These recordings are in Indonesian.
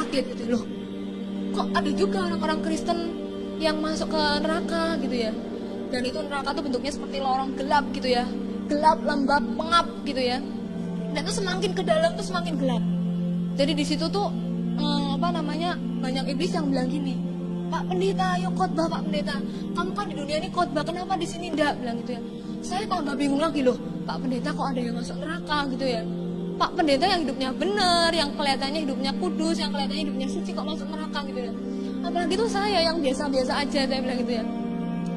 kaget gitu loh. Kok ada juga orang-orang Kristen yang masuk ke neraka gitu ya. Dan itu neraka tuh bentuknya seperti lorong gelap gitu ya. Gelap, lembab, pengap gitu ya. Dan itu semakin ke dalam tuh semakin gelap. Jadi di situ tuh banyak iblis yang bilang gini, Pak Pendeta, ayo khotbah Pak Pendeta. Kamu kan di dunia ini khotbah, kenapa di sini enggak? Bilang gitu ya. Saya tambah bingung lagi loh, Pak Pendeta kok ada yang masuk neraka gitu ya. Pak Pendeta yang hidupnya benar, yang kelihatannya hidupnya kudus, yang kelihatannya hidupnya suci kok masuk neraka gitu ya. Apalagi tuh saya yang biasa-biasa aja, saya bilang gitu ya.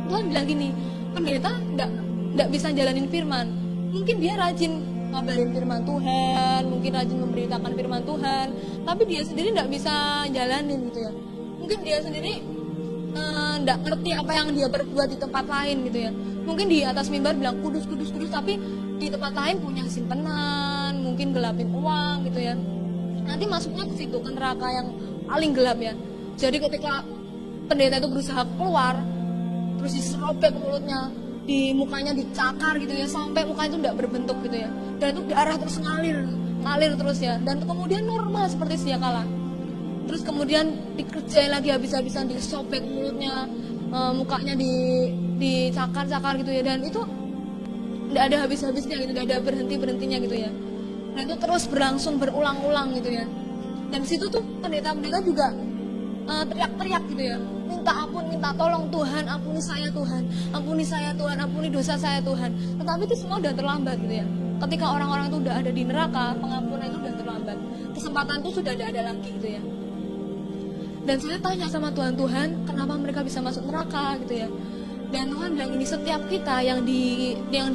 Tuhan bilang gini, pendeta enggak bisa jalanin firman. Mungkin dia rajin ngabarin firman Tuhan, mungkin rajin memberitakan firman Tuhan, tapi dia sendiri enggak bisa jalanin gitu ya. Mungkin dia sendiri enggak ngerti apa yang dia berbuat di tempat lain gitu ya. Mungkin di atas mimbar bilang kudus, tapi di tempat lain punya simpenan, mungkin gelapin uang gitu ya. Nanti masuknya ke situ, ke neraka yang paling gelap ya. Jadi ketika pendeta itu berusaha keluar, terus diserobek mulutnya, di mukanya dicakar gitu ya, sampai mukanya itu tidak berbentuk gitu ya. Dan itu darah terus ngalir terus ya. Dan kemudian normal seperti sedia kala. Terus kemudian dikerjain lagi habis-habisan, disobek mulutnya, mukanya dicakar-cakar gitu ya. Dan itu tidak ada habis-habisnya gitu, tidak ada berhenti-berhentinya gitu ya. Dan itu terus berlangsung berulang-ulang gitu ya. Dan situ tuh pendeta-pendeta juga teriak-teriak gitu ya, minta ampun, minta tolong Tuhan, ampuni saya Tuhan, ampuni saya Tuhan, ampuni dosa saya Tuhan. Tetapi itu semua udah terlambat gitu ya. Ketika orang-orang itu udah ada di neraka, pengampunan itu udah terlambat. Kesempatan itu sudah tidak ada lagi gitu ya. Dan saya tanya sama Tuhan, Tuhan, kenapa mereka bisa masuk neraka gitu ya. Dan Tuhan bilang ini, setiap kita yang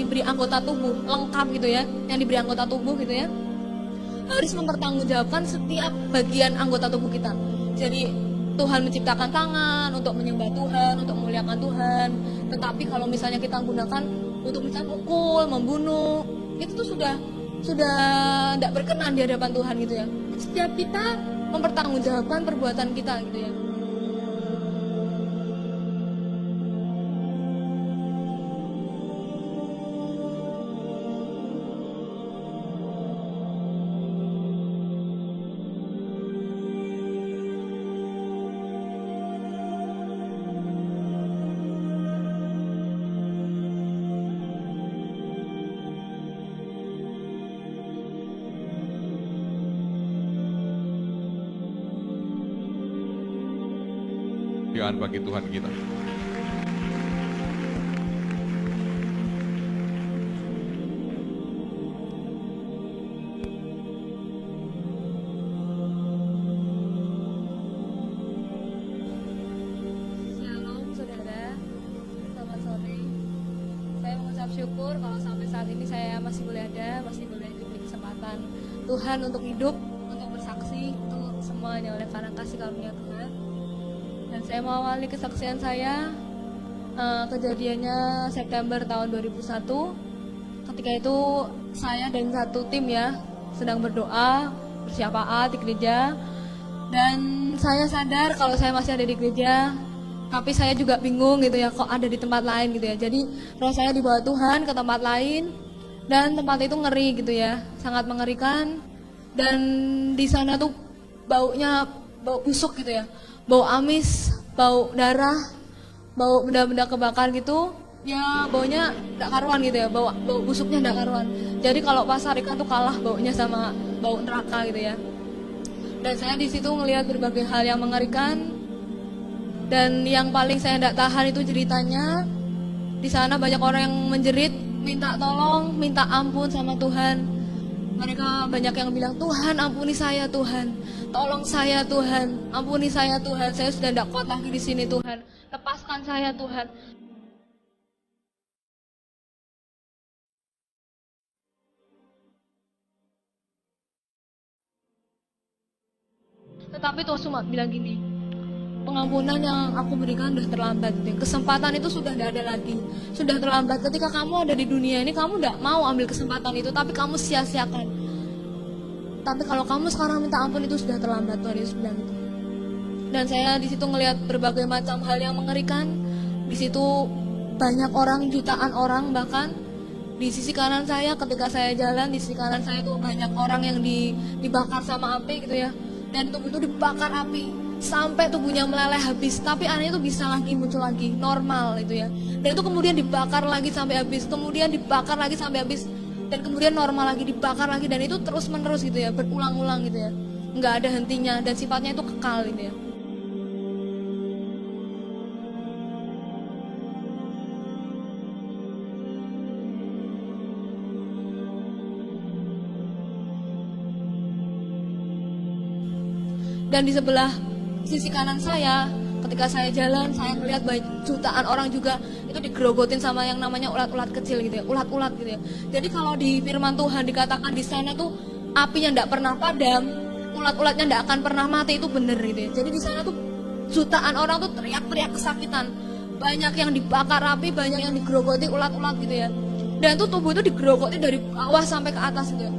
diberi anggota tubuh lengkap gitu ya, yang diberi anggota tubuh gitu ya, harus mempertanggungjawabkan setiap bagian anggota tubuh kita. Jadi Tuhan menciptakan tangan untuk menyembah Tuhan, untuk memuliakan Tuhan. Tetapi kalau misalnya kita gunakan untuk misalnya pukul, membunuh, itu tuh sudah tidak berkenan di hadapan Tuhan gitu ya. Setiap kita mempertanggungjawabkan perbuatan kita gitu ya. Bagi Tuhan kita. Shalom saudara, selamat sore. Saya mengucap syukur kalau sampai saat ini saya masih boleh ada, masih boleh diberi kesempatan Tuhan untuk hidup, untuk bersaksi, untuk semuanya oleh karena kasih karunia Tuhan. Dan saya mau awali kesaksian saya, kejadiannya September tahun 2001. Ketika itu saya dan satu tim ya sedang berdoa bersyafaat di gereja. Dan saya sadar kalau saya masih ada di gereja, tapi saya juga bingung gitu ya, kok ada di tempat lain gitu ya. Jadi roh saya dibawa Tuhan ke tempat lain, dan tempat itu ngeri gitu ya, sangat mengerikan. Dan di sana tuh baunya bau busuk gitu ya, bau amis, bau darah, bau benda-benda kebakar gitu. Ya baunya tidak karuan gitu ya, bau busuknya tidak karuan. Jadi kalau pasar ikan tuh kalah baunya sama bau neraka gitu ya. Dan saya di situ ngelihat berbagai hal yang mengerikan. Dan yang paling saya tidak tahan itu ceritanya, di sana banyak orang yang menjerit, minta tolong, minta ampun sama Tuhan. Mereka banyak yang bilang, Tuhan ampuni saya Tuhan, tolong saya Tuhan, ampuni saya Tuhan, saya sudah tidak kuat lagi di sini Tuhan, lepaskan saya Tuhan. Tetapi Tuhan cuma bilang gini, pengampunan yang aku berikan sudah terlambat, kesempatan itu sudah tidak ada lagi, sudah terlambat. Ketika kamu ada di dunia ini, kamu tidak mau ambil kesempatan itu, tapi kamu sia-siakan. Tapi kalau kamu sekarang minta ampun, itu sudah terlambat, Tuhan Yesus bilang itu. Dan saya di situ ngelihat berbagai macam hal yang mengerikan. Di situ banyak orang, jutaan orang bahkan. Di sisi kanan saya ketika saya jalan, di sisi kanan saya itu banyak orang yang dibakar sama api gitu ya. dan tubuh itu dibakar api sampai tubuhnya meleleh habis, tapi anehnya itu bisa lagi muncul lagi normal itu ya. Dan itu kemudian dibakar lagi sampai habis, kemudian dibakar lagi sampai habis, dan kemudian normal lagi, dibakar lagi, dan itu terus menerus gitu ya, berulang-ulang gitu ya, nggak ada hentinya, dan sifatnya itu kekal gitu ya. Dan di sebelah sisi kanan saya, ketika saya jalan, saya melihat jutaan orang juga itu digerogotin sama yang namanya ulat-ulat kecil gitu ya, ulat-ulat gitu ya. Jadi kalau di firman Tuhan dikatakan di sana tuh apinya tidak pernah padam, ulat-ulatnya tidak akan pernah mati, itu benar gitu ya. Jadi di sana tuh jutaan orang tuh teriak-teriak kesakitan, banyak yang dibakar api, banyak yang digerogoti ulat-ulat gitu ya. Dan tuh tubuh itu digerogoti dari bawah sampai ke atas gitu ya,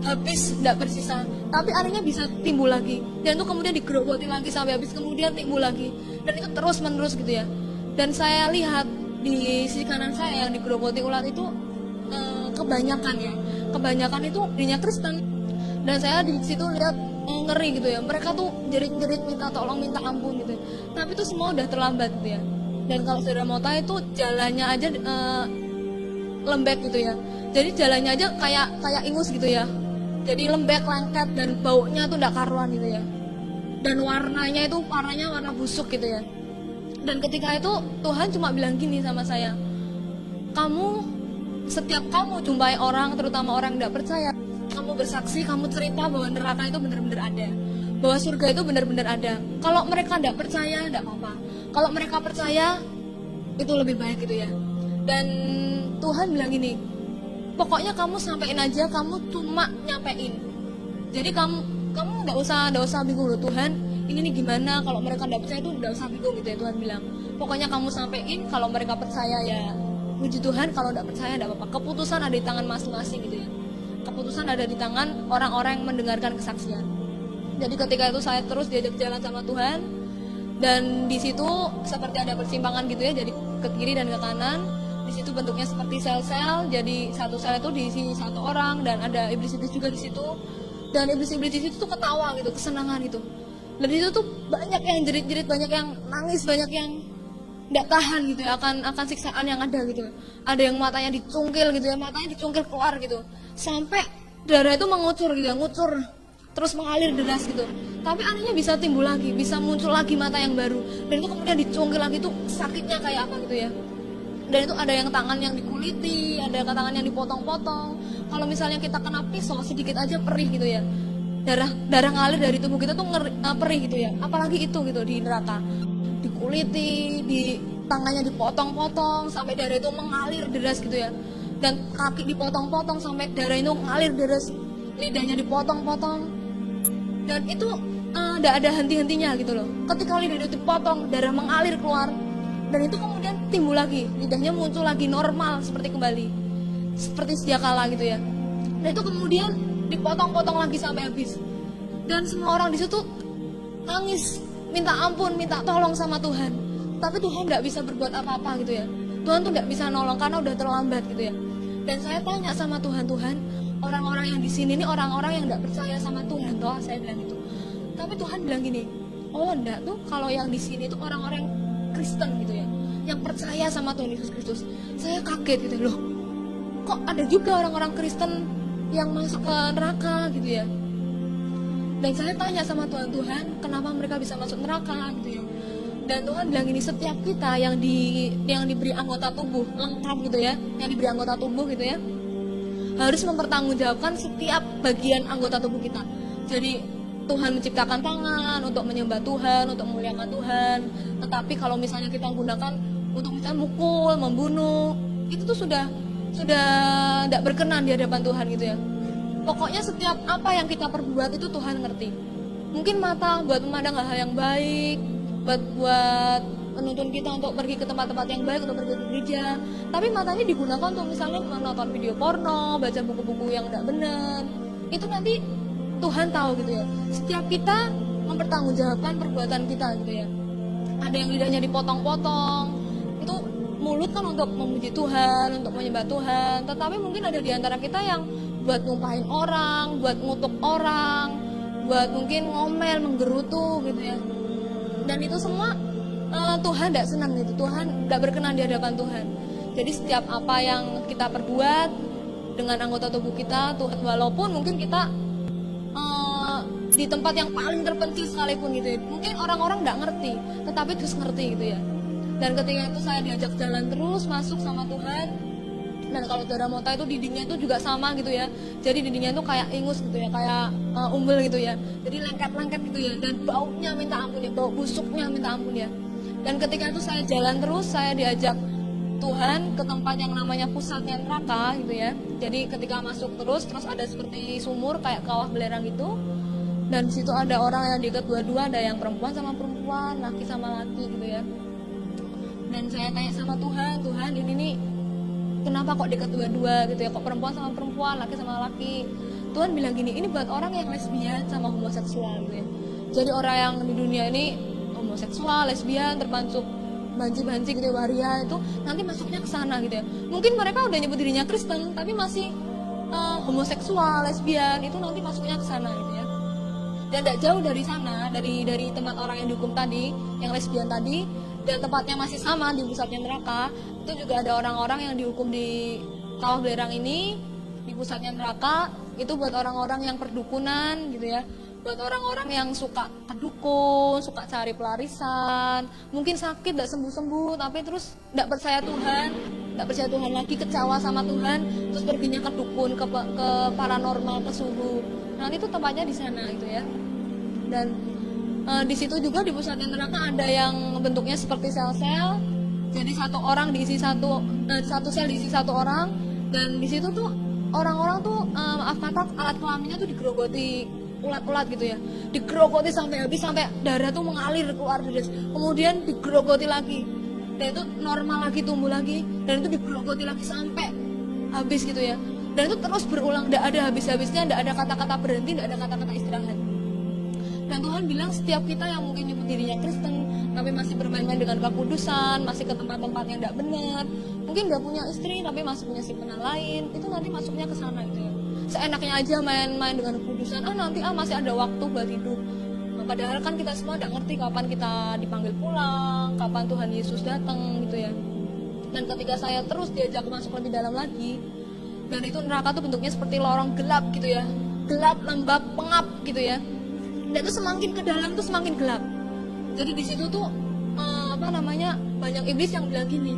habis tidak bersisa, tapi anehnya bisa timbul lagi, dan itu kemudian digerogoti lagi sampai habis, kemudian timbul lagi, dan itu terus menerus gitu ya. Dan saya lihat di sisi kanan saya yang digerogoti ulat itu kebanyakan itu dirinya Kristen, dan saya di situ lihat ngeri gitu ya, mereka tuh jerit-jerit minta tolong, minta ampun gitu ya. Tapi itu semua udah terlambat gitu ya. Dan kalau saudara mau tahu itu jalannya aja lembek gitu ya, jadi jalannya aja kayak ingus gitu ya, jadi lembek, lengket, dan baunya tuh ndak karuan gitu ya. Dan warnanya warna busuk gitu ya. Dan ketika itu Tuhan cuma bilang gini sama saya, setiap kamu jumpai orang, terutama orang yang ndak percaya, kamu bersaksi, kamu cerita bahwa neraka itu benar-benar ada, bahwa surga itu benar-benar ada. Kalau mereka ndak percaya, ndak apa-apa. Kalau mereka percaya, itu lebih baik gitu ya. Dan Tuhan bilang gini, pokoknya kamu sampein aja, kamu cuma nyampein. Jadi kamu nggak usah bingung loh, Tuhan ini nih gimana, kalau mereka nggak percaya itu nggak usah bingung gitu ya. Tuhan bilang pokoknya kamu sampein, kalau mereka percaya ya puji Tuhan, kalau nggak percaya nggak apa-apa. Keputusan ada di tangan masing-masing gitu ya, keputusan ada di tangan orang-orang yang mendengarkan kesaksian. Jadi ketika itu saya terus diajak jalan sama Tuhan, dan di situ seperti ada persimpangan gitu ya, jadi ke kiri dan ke kanan. Di situ bentuknya seperti sel-sel, jadi satu sel itu diisi satu orang, dan ada iblis-iblis juga di situ. Dan iblis-iblis di situ tuh ketawa gitu, kesenangan gitu. Dan di situ tuh banyak yang jerit-jerit, banyak yang nangis, banyak yang nggak tahan gitu ya akan siksaan yang ada gitu. Ada yang matanya dicungkil gitu ya, matanya dicungkil keluar gitu, sampai darah itu mengucur gitu ya, ngucur terus mengalir deras gitu. Tapi anehnya bisa timbul lagi, bisa muncul lagi mata yang baru, dan itu kemudian dicungkil lagi, tuh sakitnya kayak apa gitu ya. Dan itu ada yang tangan yang dikuliti, ada tangan yang dipotong-potong. Kalau misalnya kita kena pisau sedikit aja perih gitu ya, darah ngalir dari tubuh kita tuh perih gitu ya. Apalagi itu gitu di neraka, dikuliti, tangannya dipotong-potong sampai darah itu mengalir deras gitu ya. Dan kaki dipotong-potong sampai darah itu mengalir deras, lidahnya dipotong-potong, dan itu tidak ada henti-hentinya gitu loh. Ketika lidah itu dipotong, darah mengalir keluar, dan itu kemudian timbul lagi, lidahnya muncul lagi normal seperti kembali, seperti sedia kala gitu ya. Dan itu kemudian dipotong-potong lagi sampai habis, dan semua orang di situ nangis, minta ampun, minta tolong sama Tuhan. Tapi Tuhan nggak bisa berbuat apa-apa gitu ya. Tuhan tuh nggak bisa nolong karena udah terlambat gitu ya. Dan saya tanya sama Tuhan, orang-orang yang di sini ini orang-orang yang nggak percaya sama Tuhan toh, saya bilang gitu. Tapi Tuhan bilang gini, oh enggak tuh, kalau yang di sini tuh orang-orang Kristen gitu ya, yang percaya sama Tuhan Yesus Kristus. Saya kaget gitu loh, kok ada juga orang-orang Kristen yang masuk ke neraka gitu ya. Dan saya tanya sama Tuhan, kenapa mereka bisa masuk neraka gitu ya. Dan Tuhan bilang gini, setiap kita yang diberi anggota tubuh lengkap gitu ya, yang diberi anggota tubuh gitu ya, harus mempertanggungjawabkan setiap bagian anggota tubuh kita. Jadi Tuhan menciptakan tangan untuk menyembah Tuhan, untuk memuliakan Tuhan. Tetapi kalau misalnya kita gunakan untuk misalnya mukul, membunuh, itu tuh sudah tidak berkenan di hadapan Tuhan gitu ya. Pokoknya setiap apa yang kita perbuat itu Tuhan ngerti. Mungkin mata buat memandang hal yang baik, buat menuntun kita untuk pergi ke tempat-tempat yang baik, untuk pergi ke gereja. Tapi matanya digunakan untuk misalnya menonton video porno, baca buku-buku yang tidak benar. Itu nanti Tuhan tahu gitu ya. Setiap kita mempertanggungjawabkan perbuatan kita gitu ya. Ada yang lidahnya dipotong-potong, itu mulut kan untuk memuji Tuhan, untuk menyembah Tuhan. Tetapi mungkin ada di antara kita yang buat ngumpahin orang, buat ngutuk orang, buat mungkin ngomel, menggerutu gitu ya. Dan itu semua Tuhan tidak senang gitu, Tuhan tidak berkenan di hadapan Tuhan. Jadi setiap apa yang kita perbuat dengan anggota tubuh kita, Tuhan, walaupun mungkin kita di tempat yang paling terpencil sekalipun gitu ya, mungkin orang-orang tidak ngerti, tetapi terus ngerti gitu ya. Dan ketika itu saya diajak jalan terus masuk sama Tuhan. Dan kalau Darah Mota itu dindingnya itu juga sama gitu ya, jadi dindingnya itu kayak ingus gitu ya, kayak umbel gitu ya, jadi lengket-lengket gitu ya, dan baunya minta ampun ya, bau busuknya minta ampun ya. Dan ketika itu saya jalan terus, saya diajak Tuhan ke tempat yang namanya pusatnya neraka gitu ya. Jadi ketika masuk terus ada seperti sumur kayak kawah belerang gitu. Dan di situ ada orang yang diikat dua-dua, ada yang perempuan sama perempuan, laki sama laki gitu ya. Dan saya tanya sama Tuhan, Tuhan ini nih kenapa kok diikat dua-dua gitu ya, kok perempuan sama perempuan, laki sama laki. Tuhan bilang gini, ini buat orang yang lesbian sama homoseksual gitu ya. Jadi orang yang di dunia ini homoseksual, lesbian, termasuk banci-banci gitu ya, waria, itu nanti masuknya ke sana gitu ya. Mungkin mereka udah nyebut dirinya Kristen tapi masih homoseksual, lesbian, itu nanti masuknya ke sana gitu ya. Dan tidak jauh dari sana, dari tempat orang yang dihukum tadi, yang lesbian tadi, dan tempatnya masih sama di pusatnya neraka, itu juga ada orang-orang yang dihukum di kawah belerang ini, di pusatnya neraka. Itu buat orang-orang yang perdukunan gitu ya, buat orang-orang yang suka kedukun, suka cari pelarisan, mungkin sakit tidak sembuh-sembuh, tapi terus tidak percaya Tuhan lagi, kecewa sama Tuhan, terus perginya ke dukun, ke paranormal, ke suhu. Nanti itu tempatnya di sana gitu ya. Dan di situ juga di pusatnya neraka ada yang bentuknya seperti sel-sel. Jadi satu orang diisi satu sel diisi satu orang, dan di situ tuh orang-orang tuh maaf kata alat kelaminnya tuh digerogoti ulat-ulat gitu ya, digerogoti sampai habis, sampai darah tuh mengalir keluar dari kemudian digerogoti lagi, dan itu normal lagi, tumbuh lagi, dan itu digerogoti lagi sampai habis gitu ya. Dan itu terus berulang, tidak ada habis-habisnya, tidak ada kata-kata berhenti, tidak ada kata-kata istirahat. Dan Tuhan bilang setiap kita yang mungkin nyebut dirinya Kristen tapi masih bermain-main dengan kekudusan, masih ke tempat-tempat yang tidak benar, mungkin udah punya istri tapi masih punya simpenan lain, itu nanti masuknya ke sana gitu ya. Seenaknya aja main-main dengan kekudusan, nanti masih ada waktu buat hidup. Nah, padahal kan kita semua tidak ngerti kapan kita dipanggil pulang, kapan Tuhan Yesus datang gitu ya. Dan ketika saya terus diajak masuk lebih dalam lagi, dan itu neraka tuh bentuknya seperti lorong gelap gitu ya, gelap, lembab, pengap gitu ya. Dan itu semakin ke dalam tuh semakin gelap. Jadi di situ tuh banyak iblis yang bilang gini,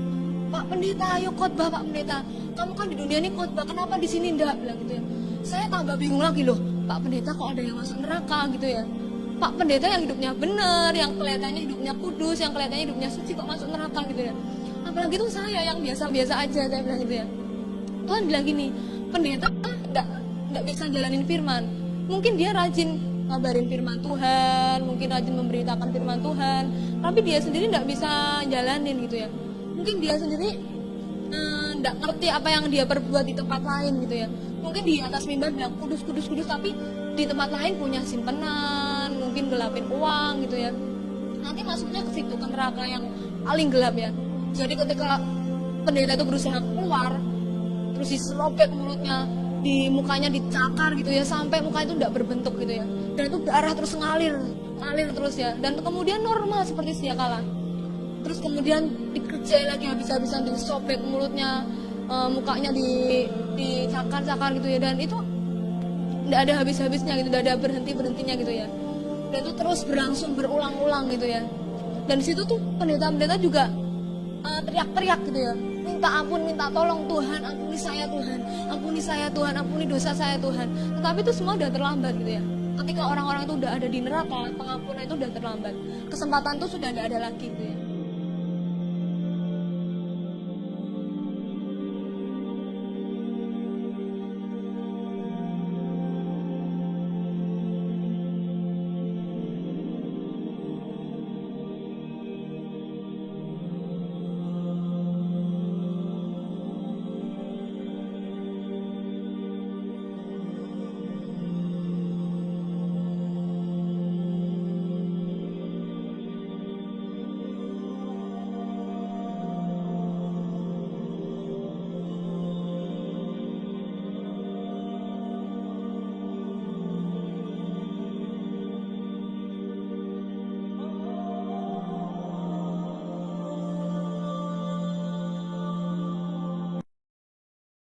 Pak Pendeta, ayo khotbah Pak Pendeta, kamu kan di dunia ini khotbah, kenapa di sini enggak, bilang gitu ya. Saya tambah bingung lagi loh, Pak Pendeta kok ada yang masuk neraka gitu ya. Pak Pendeta yang hidupnya benar, yang kelihatannya hidupnya kudus, yang kelihatannya hidupnya suci, kok masuk neraka gitu ya. Apalagi tuh saya yang biasa-biasa aja, saya bilang gitu ya. Tuhan bilang gini, pendeta enggak bisa jalanin firman. Mungkin dia rajin ngabarin firman Tuhan, mungkin rajin memberitakan firman Tuhan, tapi dia sendiri tidak bisa jalanin gitu ya. Mungkin dia sendiri tidak ngerti apa yang dia perbuat di tempat lain gitu ya. Mungkin di atas mimbar bilang kudus, tapi di tempat lain punya simpenan, mungkin gelapin uang gitu ya. Nanti masuknya ke situ, ke neraka yang paling gelap ya. Jadi ketika pendeta itu berusaha keluar, terus diserobek mulutnya, di mukanya dicakar gitu ya, sampai muka itu tidak berbentuk gitu ya, dan itu darah terus ngalir terus ya, dan kemudian normal seperti sedia kala. Terus kemudian dikerjain lagi habis-habisan, disobek mulutnya, mukanya dicakar gitu ya, dan itu tidak ada habis-habisnya gitu, tidak ada berhentinya gitu ya, dan itu terus berlangsung berulang-ulang gitu ya. Dan di situ tuh pendeta-pendeta juga teriak-teriak gitu ya, minta ampun, minta tolong, Tuhan ampuni saya Tuhan, ampuni dosa saya Tuhan. Tetapi itu semua udah terlambat gitu ya. Ketika orang-orang itu udah ada di neraka, pengampunan itu udah terlambat, kesempatan itu sudah tidak ada lagi gitu ya.